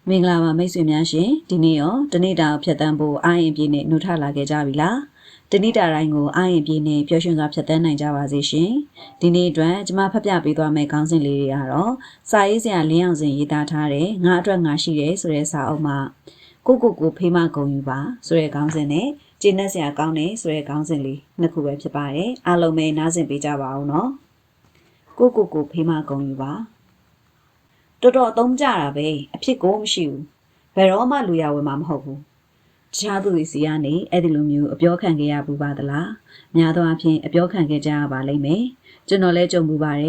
မင်္ဂလာပါမိတ်ဆွေများရှင်ဒီနေ့ရောတနေ့တာဖြတ်တန်းဖို့အားရင်ပြည့်နဲ့နှုတ်ထလာခဲ့ကြပြီလားတနေ့တာတိုင်းကိုအားရင်ပြည့်နဲ့ပျော်ရွှင်စွာဖြတ်တန်းနိုင်ကြပါစေရှင်ဒီနေ့အတွက်ကျွန်မဖတ်ပြပေးသွားမယ့်ခေါင်းစဉ်လေးတွေကတော့စာရေးဆရာလင်းအောင်စင်ရေးသားထားတဲ့ငါအတွက်ငါရှိတယ်ဆိုတဲ့စာအုပ်မှာကိုဖေးမဂုံယူပါဆိုတဲ့ခေါင်းစဉ်နဲ့ကျင့်တတ်စရာကောင်းတယ်ဆိုတဲ့ခေါင်းစဉ်လေးနှစ်ခုပဲဖြစ်ပါတယ်အားလုံးပဲနားဆင်ပေးကြပါအောင်နော်ကိုဖေးမဂုံယူပါတော်တော်အသုံးကြတာပဲအဖြစ်ကိုမရှိဘူးဘယ်တော့မှလူရဝင်မှာမဟုတ်ဘူးတခြားသူတွေစီကနေအဲ့ဒီလိုမျိုးအပြောခံခဲ့ရဘူးပါသလားများသောအားဖြင့်အပြောခံခဲ့ကြရပါလိမ့်မယ်ကျွန်တော်လည်းကြုံမှုပါတယ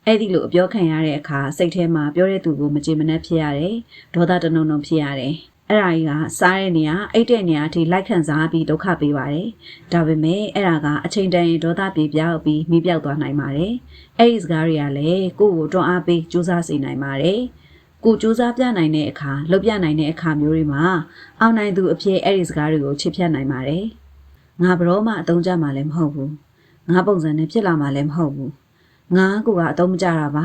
်အဲ့ဒီလိုအပြောခံရတဲ့အခါစိတ်ထဲမှာပြောတဲ့သူကိုမကြေမနက်ဖြစ်ရတယ်ဒေါသတနုံနုံဖြစ်ရတယ်အဲ့ဒါကြီးကစားတဲ့နေရာအိတ်တဲ့နေရာအထိလိုက်ခံစားပြီးဒုက္ခပေးပါတယ်ဒါပေမဲ့အဲ့ဒါကအချိန်တန်ရင်ဒေါသပြေပြောက်ပြီးမိပြောက်သွားနိုင်ပါတယ်အဲ့ဒီစကားတွေကလည်းကိုယ့်ကိုတွန်းအားပေးကြိုးစားစေနိုင်ပါတယ်ကိုကြိုးစားပြနိုင်တဲ့အခါလှုပ်ပြနိုင်တဲ့အခါမျိုးတွေမှာအောင်နိုင်သူအဖြစ်အဲ့ဒီစကားတွေကိုချစ်ဖြတ်နိုင်ပါတယ်ငါဘရောမှအသုံးချမှာလည်းမဟုတ်ဘူးငါပုံစံနဲ့ဖြစ်လာမှာလည်းမဟုတ်ဘူးငါကအသုံးမကျတာပါ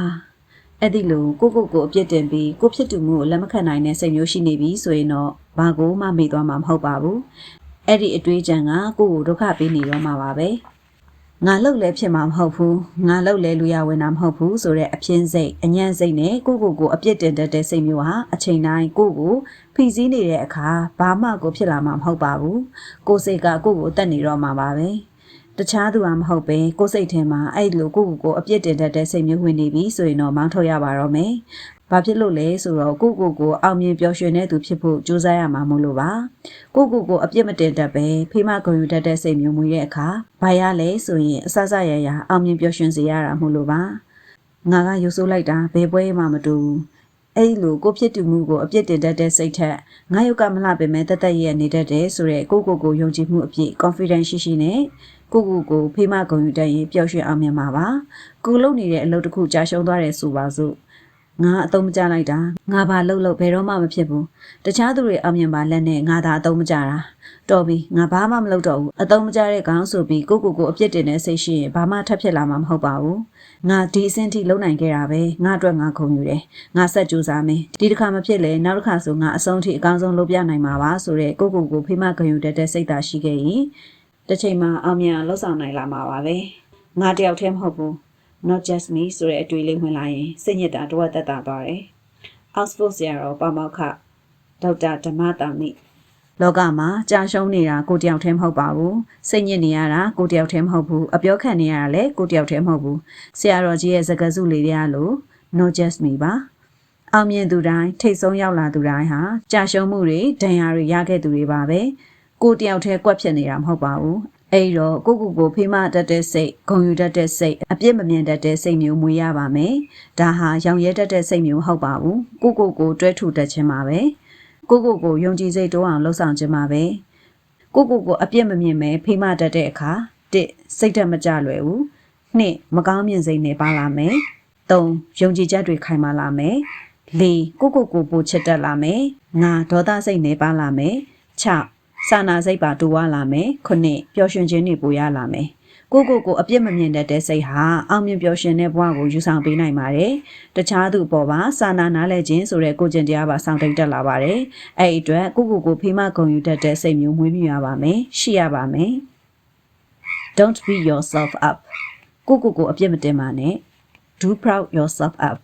အဲ့ဒီလိုကိုအပြစ်တင်ပြီးကိုဖြစ်သူမှုကိုလက်မခံနိုင်တဲ့စိတ်မျိုးရှိနေပြီဆိုရင်တော့ဘာကိုမှမေ့သွားမှာမဟုတ်ပါဘူးအဲ့ဒီအတွေးကြံကကိုဒုက္ခပေးနေရောမှာပါပဲငါလှုပ်လဲဖြစ်မှာမဟုတ်ဘူးငါလှုပ်လဲလူရဝင်တာမဟုတ်ဘူးဆိုတဲ့အပြင်းစိတ်အညံ့စိတ်နဲ့ကိုအပြစ်တင်တတ်တဲ့စိတ်မျိုးဟာအချိန်တိုင်းကိုဖိစီးနေတဲ့အခါဘာမှကိုဖြစ်လာမှာမဟုတ်ပါဘူးကိုစိတ်ကကိုတတ်နေတော့မှာပါပဲတခြားသူကမဟုတ်ပဲကိုစိတ်ထဲမှာအဲ့လိုကိုအပြစ်တင်တတ်တဲ့စိတ်မျိုးဝင်နေပြီဆိုရင်တော့မောင်းထုတ်ရပါတော့မယ်ဘာဖြစ်လို့လဲဆိုတော့ကိုအောင်မြင်ပျော်ရွှင်တဲ့သူဖြစ်ဖို့ကြိုးစားရမှာမို့လို့ပါကိုအပြစ်မတင်တတ်ပဲဖေးမဂုဏ်ယူတတ်တဲ့စိတ်မျိုးမွေးတဲ့အခါဘာရလဲဆိုရင်အဆဆရရအောင်မြင်ပျော်ရွှင်စေရတာမို့လို့ပါငါကယူဆိုးလိုက်တာဘယ်ပွဲမှမတူဘူးအဲ့လိုကိုဖြစ်သူမှုကိုအပြစ်တင်တတ်တဲ့စိတ်ထက်ငါယုတ်ကမလှပေမဲ့တသက်ရဲ့နေတတ်တယ်ဆိုတဲ့ကိုယုံကြည်မှုအပြည့် confidence ရှိနဲ့ကိုဖေးမဂုဏ်ယူတတ်ရင်ပျော်ရွှင်အောင်မြင်ပါပါကိုလုပ်နေတဲ့အလုပ်တစ်ခုကြာရှုံးသွားတယ်ဆိုပါစို့ငါအသုံးမကျလိုက်တာငါဘာလုပ်ဘယ်တော့မှမဖြစ်ဘူးတခြားသူတွေအောင်မြင်ပါလက်နဲ့ငါသာအသုံးမကျတာတော်ပြီငါဘာမှမလုပ်တော့ဘူးအသုံးမကျတဲ့ကောင်ဆိုပြီးကိုအပြစ်တင်တဲ့စိတ်ရှိရင်ဘာမှထပ်ဖြစ်လာမှာမဟုတ်ပါဘူးငါဒီအဆင့်ထိလုံနိုင်ခဲ့တာပဲငါအတွက်ငါခုံယူတယ်ငါဆက်ကြိုးစားမယ်ဒီတစ်ခါမဖြစ်လဲနောက်တစ်ခါဆိုငါအဆုံးထိအကောင်းဆုံးလုပ်ပြနိုင်မှာပါဆိုတဲ့ကိုဖေးမဂုဏ်ယူတတ်တဲ့စိတ်သာရှိခဲ့ရင်တစ်ချိန်မှာအောင်မြင်လှုပ်ဆောင်နိုင်လာမှာပါပဲငါတယောက်တည်းမဟုတ်ဘူးnot just me ဆိုတဲ့အတွေ့အလေးဝင်လာရင်စိတ်ညစ်တာတော့တက်တာသွားတယ်။ Oxford ဆရာတော်ပါမောက္ခဒေါက်တာဓမ္မတာမိလောကမှာကြာရှုံးနေတာကိုတယောက်တည်းမဟုတ်ပါဘူး။စိတ်ညစ်နေရတာကိုတယောက်တည်းမဟုတ်ဘူး။အပြောခံနေရတာလည်းကိုတယောက်တည်းမဟုတ်ဘူး။ဆရာတော်ကြီးရဲ့စကားစုလေးတွေလို့ not just me ပါ။အောင်မြင်သူတိုင်းထိတ်ဆုံးရောက်လာသူတိုင်းဟာကြာရှုံးမှုတွေဒဏ်ရာတွေရခဲ့သူတွေပါပဲ။ကိုတယောက်တည်းကွက်ဖြစ်နေတာမဟုတ်ပါဘူး။အဲ့တော့ကိုဖေးမတတ်တဲ့စိတ်ဂုဏ်ယူတတ်တဲ့စိတ်အပြစ်မမြင်တတ်တဲ့စိတ်မျိုးမွေးရပါမယ်ဒါဟာရောင်ရဲတတ်တဲ့စိတ်မျိုးမဟုတ်ပါဘူးကိုတွဲထူတတ်ခြင်းပါပဲကိုယုံကြည်စိတ်တိုးအောင်လှုပ်ဆောင်ခြင်းပါပဲကိုအပြစ်မမြင်ပဲဖေးမတတ်တဲ့အခါ1စိတ်ဓာတ်မကြလွယ်ဘူး2မကောင်းမြင်စိတ်နဲ့ပါလာမယ်3ယုံကြည်ချက်တွေခိုင်မာလာမယ်4ကိုပိုချစ်တတ်လာမယ်5ဒေါသစိတ်နဲ့ပါလာမယ်6စာနာစိတ်ပါတူဝလာမယ်ခုနှစ်ပျော်ရွှင်ခြင်းတွေပိုရလာမယ်ကိုအပြစ်မမြင်တတ်တဲ့စိတ်ဟာအောင်မြင်ပျော်ရွှင်တဲ့ဘဝကိုယူဆောင်ပေးနိုင်ပါတယ်တခြားသူအပေါ်မှာစာနာနားလည်ခြင်းဆိုတဲ့ကိုကျင့်တရားပါဆောင်တိတ်တက်လာပါတယ်အဲ့ဒီအတွက်ကိုဖေးမဂုဏ်ယူတတ်တဲ့စိတ်မျိုးမွေးမြူရပါမယ်ရှိရပါမယ် Don't beat yourself up ကိုအပြစ်မတင်ပါနဲ့ Do proud yourself up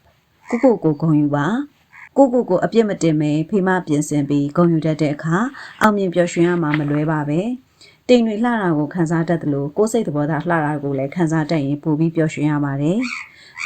ကိုဂုဏ်ယူပါကိုအပြစ်မတင်ပဲဖေးမပြင်ဆင်ပြီးဂုဏ်ယူတတ်တဲ့အခါအောင်မြင်ပျော်ရွှင်ရမှာမလွဲပါပဲတိမ်တွေလှတာကိုခံစားတတ်သလိုကိုယ်စိတ်သဘောထားလှတာကိုလည်းခံစားတတ်ရင်ပိုပြီးပျော်ရွှင်ရပါတယ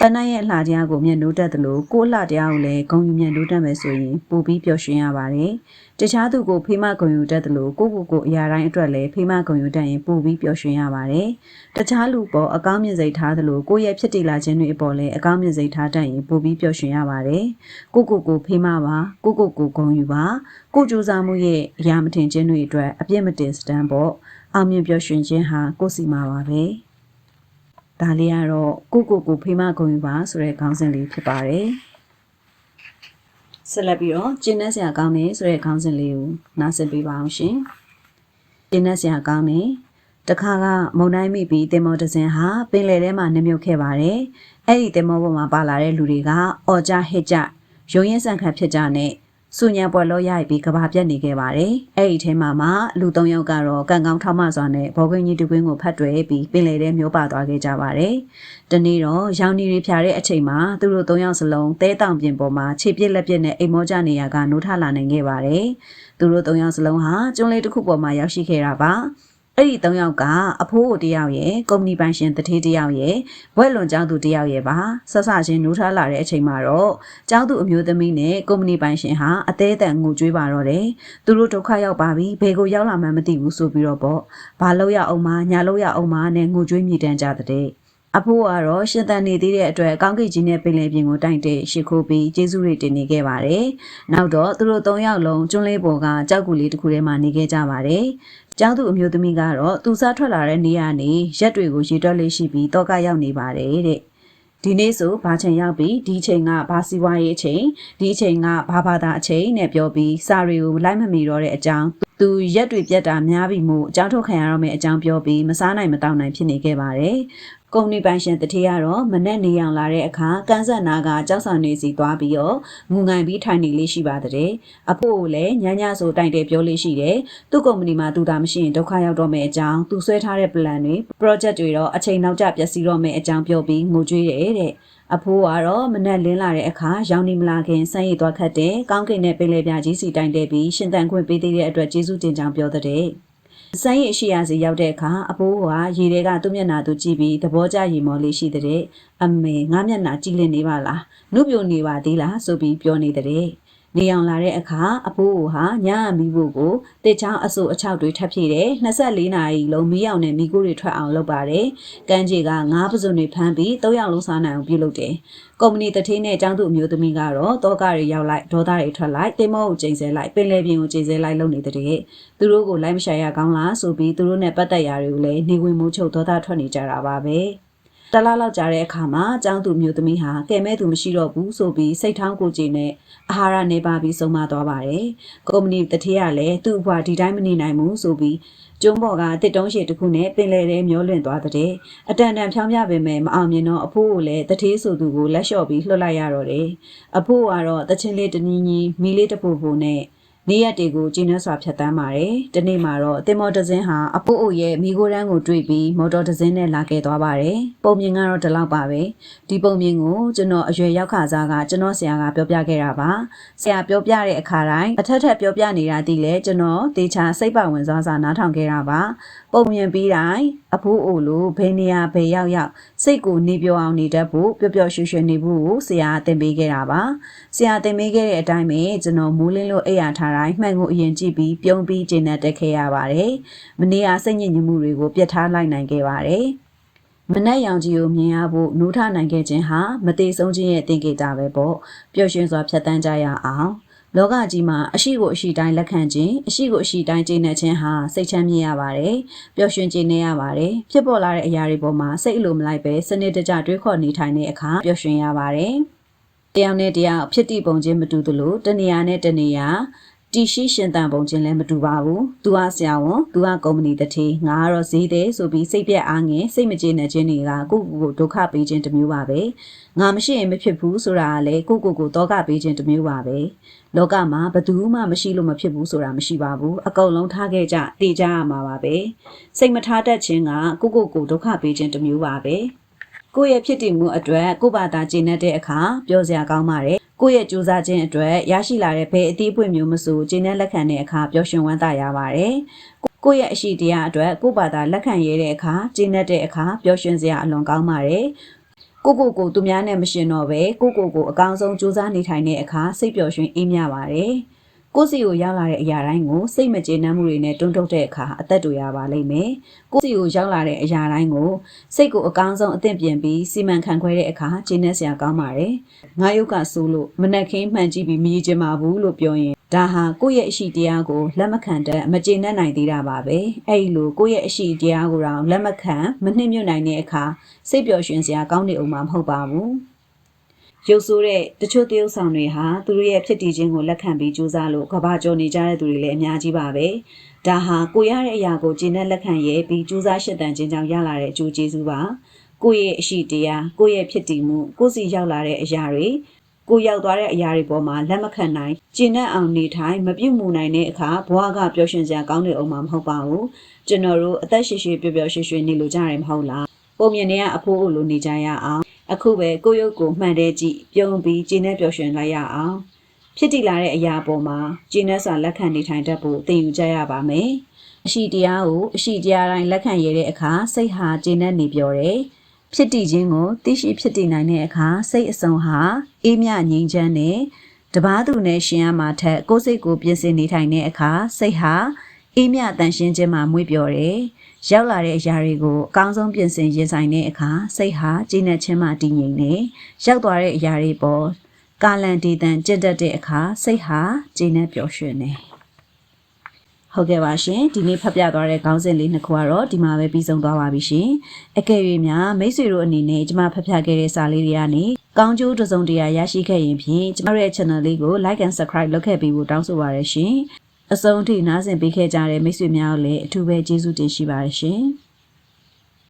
်ပန်းနိုင်ရဲ့အလှတရားကိုမျက်နှိုးတတ်သလိုကိုယ်အလှတရားကိုလည်းဂုဏ်ယူမျက်နှိုးတတ်မယ်ဆိုရင်ပိုပြီးပျော်ရွှင်ရပါတယ်တခြားသူကိုဖေးမဂုဏ်ယူတတ်သလိုကိုအရာတိုင်းအတွက်လည်းဖေးမဂုဏ်ယူတတ်ရင်ပိုပြီးပျော်ရွှင်ရပါတယ်တခြားလူပေါ်အကောင်းမြင်စိတ်ထားသလိုကိုယ့်ရဲ့ဖြစ်တည်လာခြင်းတွေအပေါ်လည်းအကောင်းမြင်စိတ်ထားတတ်ရင်ပိုပြီးပျော်ရွှင်ရပါတယ်ကိုဖေးမပါကိုဂုဏ်ယူပါကိုကြိုးစားမှုရဲ့အရာမထင်ခြင်းတွေအတွက်အပြစ်မတင်စတမ်းပေါ့အောင်မြင်ပျော်ရွှင်ခြင်းဟာကိုယ်စီမှာပါပဲဒါလေးကတော့ကိုဖေးမဂုဏ်ယူပါဆိုတဲ့ခေါင်းစဉ်လေးဖြစ်ပါတယ်ဆက်လက်ပြီးတော့ကျင့်တတ်စရာကောင်းတယ်ဆိုတဲ့ခေါင်းစဉ်လေးကိုနားဆင်ပေးပါအောင်ရှင်ကျင့်တတ်စရာကောင်းတယ်တခါကမုန်တိုင်းမိပြီးတင်မောတစင်ဟာပင်လယ်ထဲမှာနှမြုပ်ခဲ့ပါတယ်အဲ့ဒီတင်မောပေါ်မှာပါလာတဲ့လူတွေကအော်ကြဟစ်ကြရုံရင်ဆန်ခတ်ဖြစ်ကြနဲ့ စုညံပွဲလို့ရိုက်ပြီးကဘာပြက်နေခဲ့ပါတယ်အဲ့ဒီထဲမှာလူ၃ယောက်ကတော့ကံကောင်းထောက်မစွာနဲ့ဘောကွင်းကြီးတကွင်းကိုဖတ်တွယ်ပြီးပင်လယ်ထဲမျောပါသွားခဲ့ကြပါတယ်တနေ့တော့ရောင်နီတွေဖြာတဲ့အချိန်မှာသူတို့၃ယောက်စလုံးတဲတောင်ပြင်ပေါ်မှာခြေပြက်လက်ပြက်နဲ့အိမ်မောကြနေရကနိုးထလာနိုင်ခဲ့ပါတယ်သူတို့၃ယောက်စလုံးဟာကျွန်းလေးတစ်ခုပေါ်မှာရောက်ရှိခဲ့တာပါအဲ့ဒီ၃ယောက်ကအဖိုးကိုတယောက်ရဲ့ကုမ္ပဏီပိုင်ရှင်တထေးတယောက်ရဲ့ဘွဲ့လွန်ကျောင်းသူတယောက်ရဲ့ပါဆက်ဆချင်းနိုးထားလာတဲ့အချိန်မှာတော့ကျောင်းသူအမျိုးသမီးနဲ့ကုမ္ပဏီပိုင်ရှင်ဟာအသေးအတန်ငိုကြွေးပါတော့တယ်သူတို့ဒုက္ခရောက်ပါပြီဘယ်ကိုရောက်လာမှန်းမသိဘူးဆိုပြီးတော့ပေါ့ဘာလို့ရအောင်မညာလို့ရအောင်မနဲ့ငိုကြွေးမြည်တမ်းကြတဲ့အဖိုးကတော့ရှင်သန်နေသေးတဲ့အတွက်ကောင်းကင်ကြီးနဲ့ပင်လယ်ပြင်ကိုတိုင်တဲ့ရှ िख ိုးပြီးကျေးဇူးတွေတင်နေခဲ့ပါတယ်။နောက်တော့သူတို့၃ယောက်လုံးကျွန်းလေးပေါ်ကကြောက်ကူလေးတစ်ခုထဲမှာနေခဲ့ကြပါတယ်။ကျောင်းသူအမျိုးသမီးကတော့သူစားထွက်လာတဲ့နေရာနေရက်တွေကိုရေတွက်လေးရှိပြီးတော့ကရောက်နေပါတယ်တဲ့။ဒီနေ့ဆိုဘာချိန်ရောက်ပြီးဒီချိန်ကဘာစီဝါရေးအချိန်ဒီချိန်ကဘာဘာသာအချိန်နဲ့ပြောပြီးစာတွေကိုလိုက်မမီတော့တဲ့အကြောင်းသူရက်တွေပြတ်တာများပြီမို့အကြောင်းထုတ်ခံရတော့မယ့်အကြောင်းပြောပြီးမစားနိုင်မတောင်းနိုင်ဖြစ်နေခဲ့ပါတယ်။ကုမ္ပဏီပိုင်ရှင်တထေးကတော့မနဲ့နေအောင်လာတဲ့အခါကန်းဆက်နာကကြောက်ဆောင်နေစီသွားပြီးတော့ငူငိုင်ပြီးထိုင်နေလေးရှိပါတဲ့အဖို့ကိုလည်းညညဆိုတိုင်တယ်ပြောလေးရှိတယ်သူ့ကုမ္ပဏီမှာသူတာမရှိရင်ဒုက္ခရောက်တော့မယ့်အကြောင်းသူဆွဲထားတဲ့ plan တွေ project တွေတော့အချိန်နောက်ကျပျက်စီးတော့မယ့်အကြောင်းပြောပြီးငိုကြွေးတယ်တဲ့အဖိုးကတော့မနဲ့လင်းလာတဲ့အခါရောင်နေမလာခင်စမ်းရည်သွားခတ်တဲ့ကောင်းကင်နဲ့ပင်လယ်ပြကြီးစီတိုင်တဲ့ပြီးရှင်သန်ခွင့်ပေးသေးတဲ့အတွက်ကျေးဇူးတင်ကြောင်းပြောတဲ့စမ်းရည်အရှိရာစီရောက်တဲ့အခါအဖိုးကရေတွေကသူ့မျက်နှာသူကြည့်ပြီးသဘောကျရေမော်လေးရှိတဲ့အမေငါမျက်နှာကြည့်လင့်နေပါလားနှုတ်ပြိုနေပါသေးလားဆိုပြီးပြောနေတဲ့နေအောင်လာတဲ့အခါအဖိုးဟာညမီးဖို့ကိုတစ်ချောင်းအဆူအချောက်တွေထပ်ဖြည့်တယ်24နာရီလုံးမီးအောင်နဲ့မီးကိုတွေထွက်အောင်လုပ်ပါတယ်ကန်းကြီးက9ပစုံတွေဖမ်းပြီး3ယောက်လုံးစားနိုင်အောင်ပြုလုပ်တယ်ကုမ္ပဏီတထေးနဲ့ကျောင်းသူအမျိုးသမီးကတော့တောကတွေရောက်လိုက်ဒေါသတွေထွက်လိုက်တင်မောကိုချိန်ဆလိုက်ပင်လယ်ပြင်ကိုချိန်ဆလိုက်လုပ်နေတဲ့သူတို့ကိုလိုက်မရှာရကောင်းလားဆိုပြီးသူတို့နဲ့ပတ်သက်ရာတွေကိုလည်းနေဝင်မိုးချုပ်ဒေါသထွက်နေကြတာပါပဲတလားလောက်ကြာတဲ့အခါမှာကျောင်းသူမျိုးသမီးဟာကဲမဲသူမရှိတော့ဘူးဆိုပြီးစိတ်ထောင်းကိုကြည်နဲ့အာဟာရနေပါပြီးဆုံးမသွားပါတယ်။ကုမ္ပဏီတထေးကလည်းသူ့ဘွားဒီတိုင်းမနေနိုင်ဘူးဆိုပြီးကျုံးပေါ်ကတစ်တုံးရှည်တစ်ခုနဲ့ပင်လယ်ထဲမျောလွင့်သွားတဲ့အတန်တန်ဖြောင်းပြပေမဲ့မအောင်မြင်တော့အဖိုးကိုလည်းတထေးဆိုသူကိုလက်လျှော့ပြီးလွှတ်လိုက်ရတော့တယ်။အဖိုးကတော့တချင်းလေးတနည်းကြီးမီလေးတပူပူနဲ့နေရက်တွေကိုကျင်းနှစွာဖြတ်တန်းပါတယ်။ဒီနေ့မှာတော့တင်မော်တစင်းဟာအဖိုးအိုရဲ့မိခိုးတန်းကိုတွေ့ပြီးမော်တော်တစင်းနဲ့လာခဲ့သွားပါတယ်။ပုံမြင်ကတော့ဒီလောက်ပါပဲ။ဒီပုံမြင်ကိုကျွန်တော်အရွယ်ရောက်ခါစားကကျွန်တော်ဆရာကပြောပြခဲ့တာပါ။ဆရာပြောပြတဲ့အခါတိုင်းအထက်ထက်ပြောပြနေတာတည်းလဲကျွန်တော်တေချာစိတ်ပါဝင်စားစားနားထောင်ခဲ့တာပါ။ပုံမြင်ပြီးတိုင်းအဖိုးအိုလိုဘယ်နေရာဘယ်ရောက်စိတ်ကိုနေပြောအောင်နေတတ်ဖို့ပျော်ပျော်ရွှင်ရွှင်နေဖို့ကိုဆရာသင်ပေးခဲ့တာပါ။ဆရာသင်ပေးခဲ့တဲ့အတိုင်းပဲကျွန်တော်မိုးလင်းလို့အိပ်ရာထားတိုင်းမှန်ကိုအရင်ကြည့်ပြီးပြုံးပြီးကျင့်တက်ခဲ့ရပါတယ်။မနေ့ကစိတ်ညစ်ညစ်မှုတွေကိုပြတ်ထားလိုက်နိုင်ခဲ့ပါတယ်။မနက်ရောင်ကြီးကိုမြင်ရဖို့နိုးထနိုင်ခဲ့ခြင်းဟာမသေးဆုံးခြင်းရဲ့သင်္ကေတပဲပေါ့။ပျော်ရွှင်စွာဖြတ်သန်းကြရအောင်။လောကကြီးမှာအရှိကိုအရှိတိုင်းလက်ခံခြင်းအရှိကိုအရှိတိုင်းကျင့်နေခြင်းဟာစိတ်ချမ်းမြေ့ရပါတယ်။ပျော်ရွှင်ကျင့်နေရပါတယ်။ဖြစ်ပေါ်လာတဲ့အရာတွေပေါ်မှာစိတ်အလိုမလိုက်ပဲစနစ်တကျတွေးခေါ်နေထိုင်တဲ့အခါပျော်ရွှင်ရပါတယ်။တရားနဲ့တရားဖြစ်တည်ပုံချင်းမတူသလိုတနေရာနဲ့တနေရာတီရှိရှင်တန်ပုံချင်းလည်းမတူပါဘူး။သူကဆရာဝန်သူကကုမ္ပဏီတထေးငါကတော့ဈေးတဲ့ဆိုပြီးစိတ်ပြက်အားငယ်စိတ်မကျေနပ်ခြင်းတွေကကိုယ့်ကိုယ်ကိုဒုက္ခပေးခြင်းတစ်မျိုးပါပဲ။ငါမရှိရင်မဖြစ်ဘူးဆိုတာကလည်းကိုယ့်ကိုယ်ကိုတောကပေးခြင်းတစ်မျိုးပါပဲ။လောကမှာဘယ်သူမှမရှိလို့မဖြစ်ဘူးဆိုတာမရှိပါဘူး။အကုန်လုံးထားခဲ့ကြတည်ကြရမှာပါပဲ။စိတ်မထားတတ်ခြင်းကကိုယ့်ကိုယ်ကိုဒုက္ခပေးခြင်းတစ်မျိုးပါပဲ။ကိုယ့်ရဲ့ဖြစ်တည်မှုအတွက်ကိုယ့်ဘာသာကျေနပ်တဲ့အခါပြောစရာကောင်းပါတယ်ကိုယ့်ရဲ့ကြိုးစားခြင်းအတွက်ရရှိလာတဲ့ဘယ်အသီးအပွင့်မျိုးမဆိုကျေနပ်လက်ခံတဲ့အခါပျော်ရွှင်ဝမ်းသာရပါတယ်။ကိုယ့်ရဲ့အရှိတရားအတွက်ကိုယ့်ဘာသာလက်ခံရတဲ့အခါကျေနပ်တဲ့အခါပျော်ရွှင်စရာအလွန်ကောင်းပါတယ်။ကိုယ့်ကိုယ်သူများနဲ့မရှင်တော့ပဲကိုယ့်ကိုယ်အကောင်းဆုံးကြိုးစားနေထိုင်တဲ့အခါစိတ်ပျော်ရွှင်အေးမြပါတယ်။ကိုယ့်စီကိုရောက်လာတဲ့အရာတိုင်းကိုစိတ်မကျေနပ်မှုတွေနဲ့တွန်းထုတ်တဲ့အခါအသက်တူရပါလိမ့်မယ်။ကိုယ့်စီကိုရောက်လာတဲ့အရာတိုင်းကိုစိတ်ကိုအကောင်းဆုံးအသင့်ပြင်ပြီးစီမံခန့်ခွဲတဲ့အခါကျေနပ်စရာကောင်းပါတယ်။ငါယုတ်ကဆိုးလို့မနှက်ခင်းမှန်ကြည့်ပြီးမရည်ကျင်ပါဘူးလို့ပြောရင်ဒါဟာကိုယ့်ရဲ့အရှိတရားကိုလက်မခံတဲ့မကျေနပ်နိုင်သေးတာပါပဲ။အဲဒီလိုကိုယ့်ရဲ့အရှိတရားကိုတော့လက်မခံမနှိမ့်ညွတ်နိုင်တဲ့အခါစိတ်ပျော်ရွှင်စရာကောင်းနေအောင်မှာမဟုတ်ပါဘူး။ရုပ်ဆိုးတဲ့တချို့တရုပ်ဆောင်တွေဟာသူတို့ရဲ့ဖြစ်တည်ခြင်းကိုလက်ခံပြီးကြိုးစားလို့ကဘာကျော်နေကြတဲ့သူတွေလည်းအများကြီးပါပဲ။ဒါဟာကိုရတဲ့အရာကိုကျေနပ်လက်ခံရဲပြီးကြိုးစားရှင်သန်ခြင်းကြောင့်ရလာတဲ့အကျိုးကျေးဇူးပါ။ကိုယ့်ရဲ့အရှိတရားကိုယ့်ရဲ့ဖြစ်တည်မှုကိုယ့်စီရောက်လာတဲ့အရာတွေ ကိုရောက်သွားတဲ့အရာတွေပေါ်မှာလက်မခံနိုင်ကျင့်တဲ့အောင်နေထိုင်မပြုတ်မှုနိုင်တဲ့အခါဘဝကပျော်ရွှင်စရာကောင်းတဲ့အောင်မှာမဟုတ်ပါဘူးကျွန်တော်တို့အသက်ရှည်ရှည်ပျော်ပျော်ရွှင်ရွှင်နေလို့ကြတယ်မဟုတ်လားပုံမြင်နေကအဖိုးအိုလိုနေကြရအောင်အခုပဲကိုရုပ်ကိုမှန်တဲ့ကြည့်ပြုံးပြီးကျင့်တဲ့ပျော်ရွှင်လိုက်ရအောင်ဖြစ်တည်လာတဲ့အရာပေါ်မှာကျင့်တဲ့စွာလက်ခံနေထိုင်တတ်ဖို့သင်ယူကြရပါမယ်အရှိတရားကိုအရှိတရားတိုင်းလက်ခံရတဲ့အခါစိတ်ဟာကျင့်တဲ့နေပြောတယ်ဖြစ်တည်ခြင်းကိုသိရှိဖြစ်တည်နိုင်တဲ့အခါစိတ်အစုံဟာအေးမြငြိမ်းချမ်းတဲ့တပားသူနဲ့ရှင်ရမှာထက်ကိုယ်စိတ်ကိုပြင်ဆင်နေထိုင်တဲ့အခါစိတ်ဟာအေးမြတန်ရှင်းခြင်းမှာမွေ့ပျော်တယ်ရောက်လာတဲ့အရာတွေကိုအကောင်းဆုံးပြင်ဆင်ရင်ဆိုင်တဲ့အခါစိတ်ဟာကျဉ်းတဲ့ခြင်းမှတည်ငြိမ်နေရောက်သွားတဲ့အရာတွေပေါ်ကာလန်တည်တန်ကျင့်တတ်တဲ့အခါစိတ်ဟာကျဉ်းတဲ့ပျော်ရွှင်နေဟုတ်ကဲ့ပါရှင်ဒီနေ့ဖတ်ပြသွားတဲ့ခေါင်းစဉ်လေးနှစ်ခုကတော့ဒီမှာပဲပြီးဆုံးသွားပါပြီရှင်အကယ်၍များမိတ်ဆွေတို့အနေနဲ့ကျွန်မဖတ်ပြခဲ့တဲ့စာလေးတွေကနေကောင်းကျိုးတစ်စုံတရာရရှိခဲ့ရင်ဖြင့်ကျွန်တော်ရဲ့ channel လေးကို like and subscribe လုပ်ခဲ့ပြီးဖို့တောင်းဆိုပါရရှင်အဆုံးထိနားဆင်ပေးခဲ့ကြတဲ့မိတ်ဆွေများကိုလည်းအထူးပဲကျေးဇူးတင်ရှိပါတယ်ရှင်